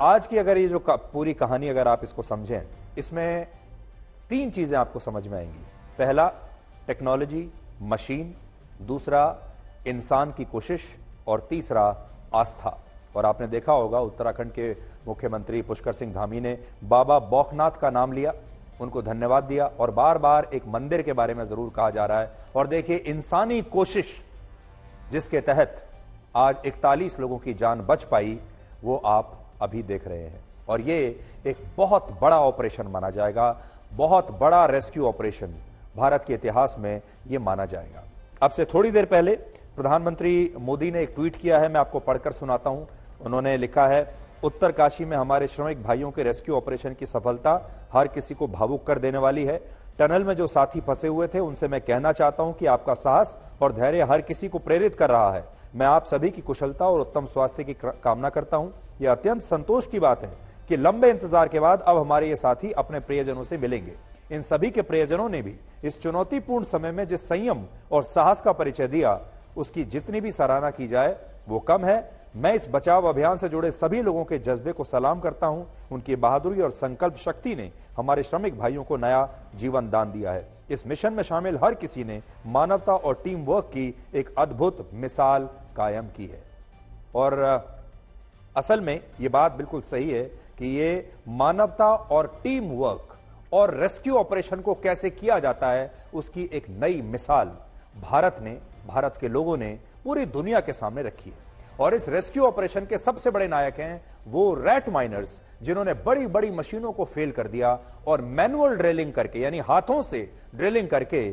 आज की अगर ये जो पूरी कहानी अगर आप इसको समझें, इसमें 3 चीजें आपको समझ में आएंगी। पहला, टेक्नोलॉजी, मशीन। दूसरा, इंसान की कोशिश। और तीसरा, आस्था। और आपने देखा होगा उत्तराखंड के मुख्यमंत्री पुष्कर सिंह धामी ने बाबा बौखनाथ का नाम लिया, उनको धन्यवाद दिया, और बार बार एक मंदिर के बारे में जरूर कहा जा रहा है। और देखिए, इंसानी कोशिश जिसके तहत आज 41 लोगों की जान बच पाई, वो आप अभी देख रहे हैं। और ये एक बहुत बड़ा ऑपरेशन माना जाएगा, बहुत बड़ा रेस्क्यू ऑपरेशन भारत के इतिहास में ये माना जाएगा। अब से थोड़ी देर पहले प्रधानमंत्री मोदी ने एक ट्वीट किया है, मैं आपको पढ़कर सुनाता हूं। उन्होंने लिखा है, उत्तरकाशी में हमारे श्रमिक भाइयों के रेस्क्यू ऑपरेशन की सफलता हर किसी को भावुक कर देने वाली है। टनल में जो साथी फंसे हुए थे, उनसे मैं कहना चाहता हूं कि आपका साहस और धैर्य हर किसी को प्रेरित कर रहा है। मैं आप सभी की कुशलता और उत्तम स्वास्थ्य की कामना करता हूं। यह अत्यंत संतोष की बात है कि लंबे इंतजार के बाद अब हमारे ये साथी अपने प्रियजनों से मिलेंगे। इन सभी के प्रियजनों ने भी इस चुनौतीपूर्ण समय में जिस संयम और साहस का परिचय दिया, उसकी जितनी भी सराहना की जाए वो कम है। मैं इस बचाव अभियान से जुड़े सभी लोगों के जज्बे को सलाम करता हूं। उनकी बहादुरी और संकल्प शक्ति ने हमारे श्रमिक भाइयों को नया जीवन दान दिया है। इस मिशन में शामिल हर किसी ने मानवता और टीम वर्क की एक अद्भुत मिसाल कायम की है। और असल में ये बात बिल्कुल सही है कि ये मानवता और टीम वर्क और रेस्क्यू ऑपरेशन को कैसे किया जाता है, उसकी एक नई मिसाल भारत के लोगों ने पूरी दुनिया के सामने रखी है। और इस रेस्क्यू ऑपरेशन के सबसे बड़े नायक हैं वो रैट माइनर्स, जिन्होंने बड़ी बड़ी मशीनों को फेल कर दिया और मैनुअल ड्रिलिंग करके, यानी हाथों से ड्रिलिंग करके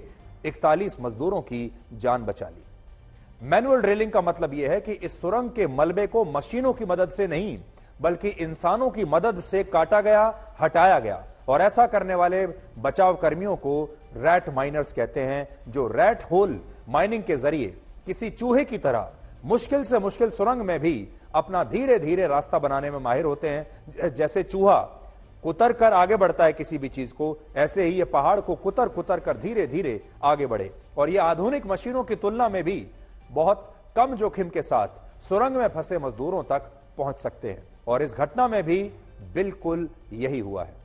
41 मजदूरों की जान बचा ली। मैनुअल ड्रिलिंग का मतलब यह है कि इस सुरंग के मलबे को मशीनों की मदद से नहीं, बल्कि इंसानों की मदद से काटा गया, हटाया गया। और ऐसा करने वाले बचाव कर्मियों को रैट माइनर्स कहते हैं, जो रैट होल माइनिंग के जरिए किसी चूहे की तरह मुश्किल से मुश्किल सुरंग में भी अपना धीरे धीरे रास्ता बनाने में माहिर होते हैं। जैसे चूहा कुतर कर आगे बढ़ता है किसी भी चीज को, ऐसे ही ये पहाड़ को कुतर कुतर कर धीरे धीरे आगे बढ़े। और ये आधुनिक मशीनों की तुलना में भी बहुत कम जोखिम के साथ सुरंग में फंसे मजदूरों तक पहुंच सकते हैं। और इस घटना में भी बिल्कुल यही हुआ है।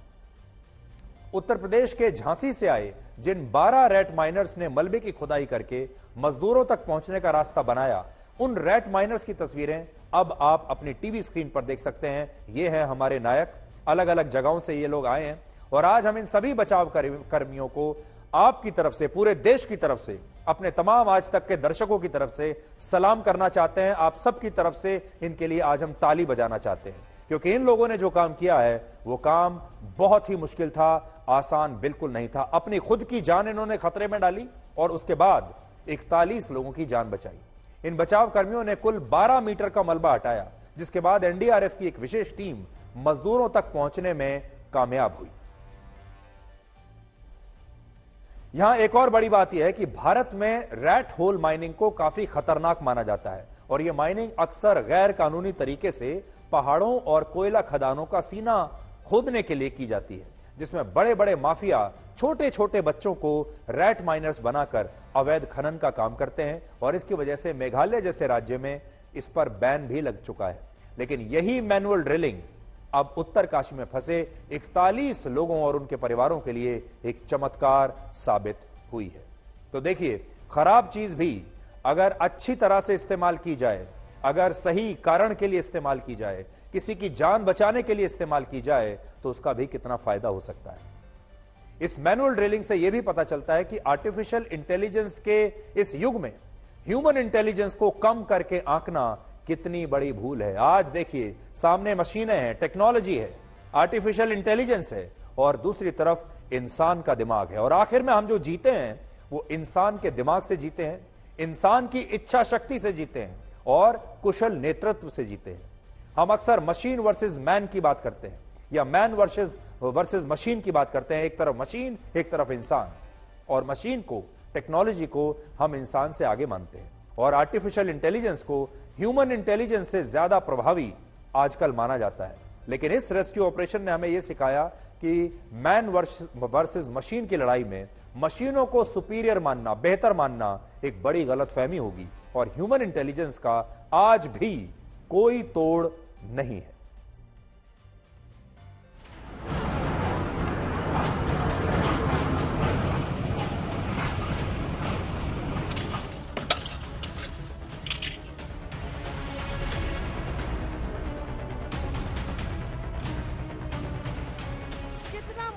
उत्तर प्रदेश के झांसी से आए जिन 12 रैट माइनर्स ने मलबे की खुदाई करके मजदूरों तक पहुंचने का रास्ता बनाया, उन रैट माइनर्स की तस्वीरें अब आप अपनी टीवी स्क्रीन पर देख सकते हैं। ये हैं हमारे नायक। अलग अलग जगहों से ये लोग आए हैं और आज हम इन सभी बचाव कर्मियों को आपकी तरफ से, पूरे देश की तरफ से, अपने तमाम आज तक के दर्शकों की तरफ से सलाम करना चाहते हैं। आप सबकी तरफ से इनके लिए आज हम ताली बजाना चाहते हैं, क्योंकि इन लोगों ने जो काम किया है वो काम बहुत ही मुश्किल था, आसान बिल्कुल नहीं था। अपनी खुद की जान इन्होंने खतरे में डाली और उसके बाद 41 लोगों की जान बचाई। इन बचाव कर्मियों ने कुल 12 मीटर का मलबा हटाया, जिसके बाद एनडीआरएफ की एक विशेष टीम मजदूरों तक पहुंचने में कामयाब हुई। यहां एक और बड़ी बात यह है कि भारत में रैट होल माइनिंग को काफी खतरनाक माना जाता है। और यह माइनिंग अक्सर गैर कानूनी तरीके से पहाड़ों और कोयला खदानों का सीना खोदने के लिए की जाती है, जिसमें बड़े बड़े माफिया छोटे छोटे बच्चों को रैट माइनर्स बनाकर अवैध खनन का काम करते हैं। और इसकी वजह से मेघालय जैसे राज्य में इस पर बैन भी लग चुका है। लेकिन यही मैनुअल ड्रिलिंग अब उत्तरकाशी में फंसे 41 लोगों और उनके परिवारों के लिए एक चमत्कार साबित हुई है। तो देखिए, खराब चीज भी अगर अच्छी तरह से इस्तेमाल की जाए, अगर सही कारण के लिए इस्तेमाल की जाए, किसी की जान बचाने के लिए इस्तेमाल की जाए, तो उसका भी कितना फायदा हो सकता है। इस मैनुअल ड्रिलिंग से यह भी पता चलता है कि आर्टिफिशियल इंटेलिजेंस के इस युग में ह्यूमन इंटेलिजेंस को कम करके आंकना कितनी बड़ी भूल है। आज देखिए, सामने मशीनें हैं, टेक्नोलॉजी है, आर्टिफिशियल इंटेलिजेंस है, और दूसरी तरफ इंसान का दिमाग है। और आखिर में हम जो जीते हैं वो इंसान के दिमाग से जीते हैं, इंसान की इच्छा शक्ति से जीते हैं और कुशल नेतृत्व से जीते हैं। हम अक्सर मशीन वर्सेस मैन की बात करते हैं, या मैन वर्सेस मशीन की बात करते हैं। एक तरफ मशीन, एक तरफ इंसान। और मशीन को, टेक्नोलॉजी को हम इंसान से आगे मानते हैं, और आर्टिफिशियल इंटेलिजेंस को ह्यूमन इंटेलिजेंस से ज्यादा प्रभावी आजकल माना जाता है। लेकिन इस रेस्क्यू ऑपरेशन ने हमें यह सिखाया कि मैन वर्सेस मशीन की लड़ाई में मशीनों को सुपीरियर मानना, बेहतर मानना एक बड़ी गलतफहमी होगी, और ह्यूमन इंटेलिजेंस का आज भी कोई तोड़ नहीं है।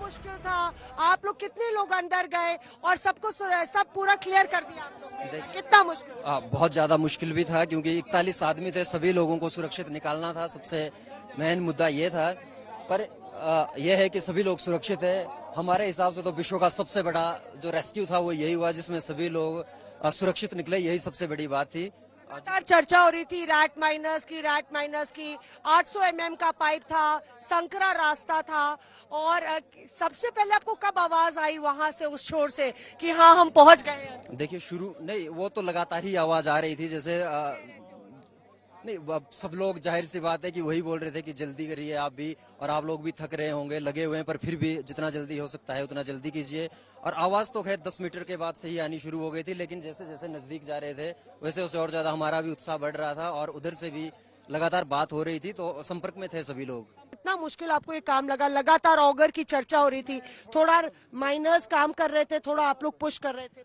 मुश्किल था, आप लोग कितने लोग अंदर गए और सबको सब पूरा क्लियर कर दिया आप लोगों ने? कितना मुश्किल? बहुत ज्यादा मुश्किल भी था क्योंकि 41 आदमी थे, सभी लोगों को सुरक्षित निकालना था। सबसे मेन मुद्दा ये था, पर यह है कि सभी लोग सुरक्षित है। हमारे हिसाब से तो विश्व का सबसे बड़ा जो रेस्क्यू था वो यही हुआ जिसमें सभी लोग सुरक्षित निकले, यही सबसे बड़ी बात थी। लगातार चर्चा हो रही थी रैट माइनस की 800 mm का पाइप था, संकरा रास्ता था, और सबसे पहले आपको कब आवाज आई वहां से, उस छोर से, कि हाँ हम पहुंच गए हैं? देखिए शुरू नहीं, वो तो लगातार ही आवाज आ रही थी, जैसे नहीं, अब सब लोग जाहिर सी बात है कि वही बोल रहे थे कि जल्दी करिए आप भी, और आप लोग भी थक रहे होंगे, लगे हुए हैं, पर फिर भी जितना जल्दी हो सकता है उतना जल्दी कीजिए। और आवाज तो खैर 10 मीटर के बाद से ही आनी शुरू हो गई थी, लेकिन जैसे जैसे नजदीक जा रहे थे वैसे वैसे और ज्यादा हमारा भी उत्साह बढ़ रहा था, और उधर से भी लगातार बात हो रही थी, तो संपर्क में थे सभी लोग। इतना मुश्किल आपको ये काम लगा? लगातार ऑगर की चर्चा हो रही थी, थोड़ा माइनर्स काम कर रहे थे, थोड़ा आप लोग पुश कर रहे थे।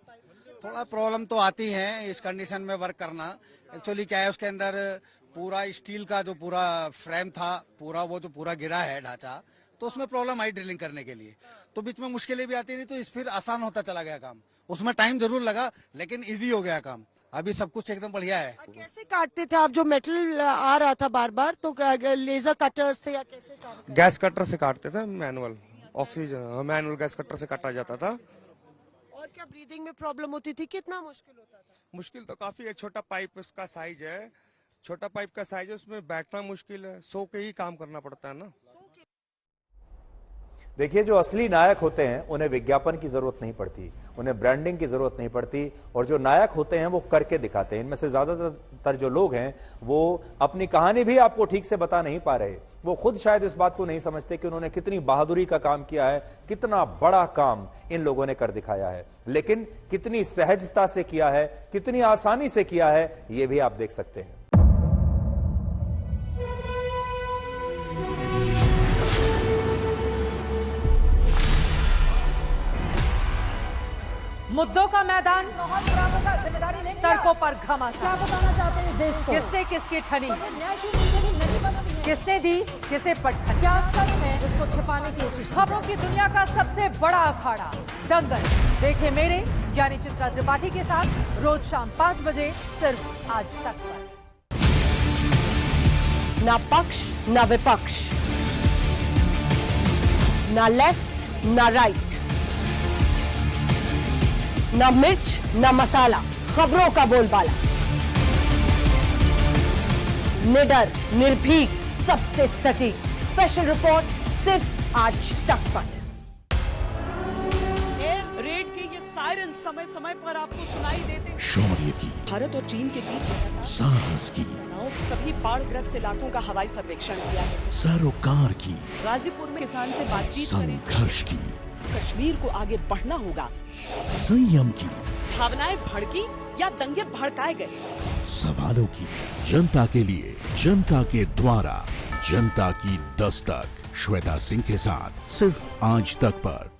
थोड़ा प्रॉब्लम तो आती है इस कंडीशन में वर्क करना। एक्चुअली क्या है, उसके अंदर पूरा स्टील का जो पूरा फ्रेम था, पूरा वो जो पूरा गिरा है ढांचा, तो उसमें प्रॉब्लम आई ड्रिलिंग करने के लिए। तो बीच में मुश्किलें भी आती थी, तो फिर आसान होता चला गया काम। उसमें टाइम जरूर लगा लेकिन इजी हो गया काम। अभी सब कुछ एकदम बढ़िया है। कैसे काटते थे आप? जो मेटल आ रहा था बार बार, तो लेजर कटर्स थे या कैसे काम करते? गैस कटर से काटते थे, manual oxygen manual gas cutter से काटा जाता था। और क्या ब्रीदिंग में प्रॉब्लम होती थी? कितना मुश्किल होता था? मुश्किल तो काफी है, छोटा पाइप उसका साइज है, छोटा पाइप का साइज है, उसमें बैठना मुश्किल है, सो के ही काम करना पड़ता है ना। देखिए, जो असली नायक होते हैं उन्हें विज्ञापन की जरूरत नहीं पड़ती, उन्हें ब्रांडिंग की जरूरत नहीं पड़ती, और जो नायक होते हैं वो करके दिखाते हैं। इनमें से ज्यादातर जो लोग हैं वो अपनी कहानी भी आपको ठीक से बता नहीं पा रहे। वो खुद शायद इस बात को नहीं समझते कि उन्होंने कितनी बहादुरी का काम किया है, कितना बड़ा काम इन लोगों ने कर दिखाया है, लेकिन कितनी सहजता से किया है, कितनी आसानी से किया है, ये भी आप देख सकते हैं। मुद्दों का मैदान, तर्कों पर घमासान। क्या बताना चाहते हैं इस देश को? किससे किसकी ठनी, किसने दी किसे पटखनी, क्या सच है जिसको छिपाने की कोशिश? खबरों की दुनिया का सबसे बड़ा अखाड़ा दंगल देखे मेरे यानी चित्रा त्रिपाठी के साथ रोज शाम 5 बजे सिर्फ आज तक पर। ना पक्ष ना विपक्ष, ना लेफ्ट ना राइट, ना मिर्च ना मसाला, खबरों का बोलबाला, निडर निर्भीक सबसे सटीक स्पेशल रिपोर्ट सिर्फ आज तक पर। एयर रेड के ये सायरन समय समय पर आपको सुनाई देते। शौर्य की, भारत और चीन के बीच साहस की, सभी बाढ़ग्रस्त इलाकों का हवाई सर्वेक्षण किया है। सरोकार की, गाजीपुर में किसान से बातचीत करें। संघर्ष की, कश्मीर को आगे बढ़ना होगा। संयम की, भावनाएं भड़की या दंगे भड़काए गए, सवालों की, जनता के लिए, जनता के द्वारा, जनता की दस्तक। श्वेता सिंह के साथ सिर्फ आज तक पर।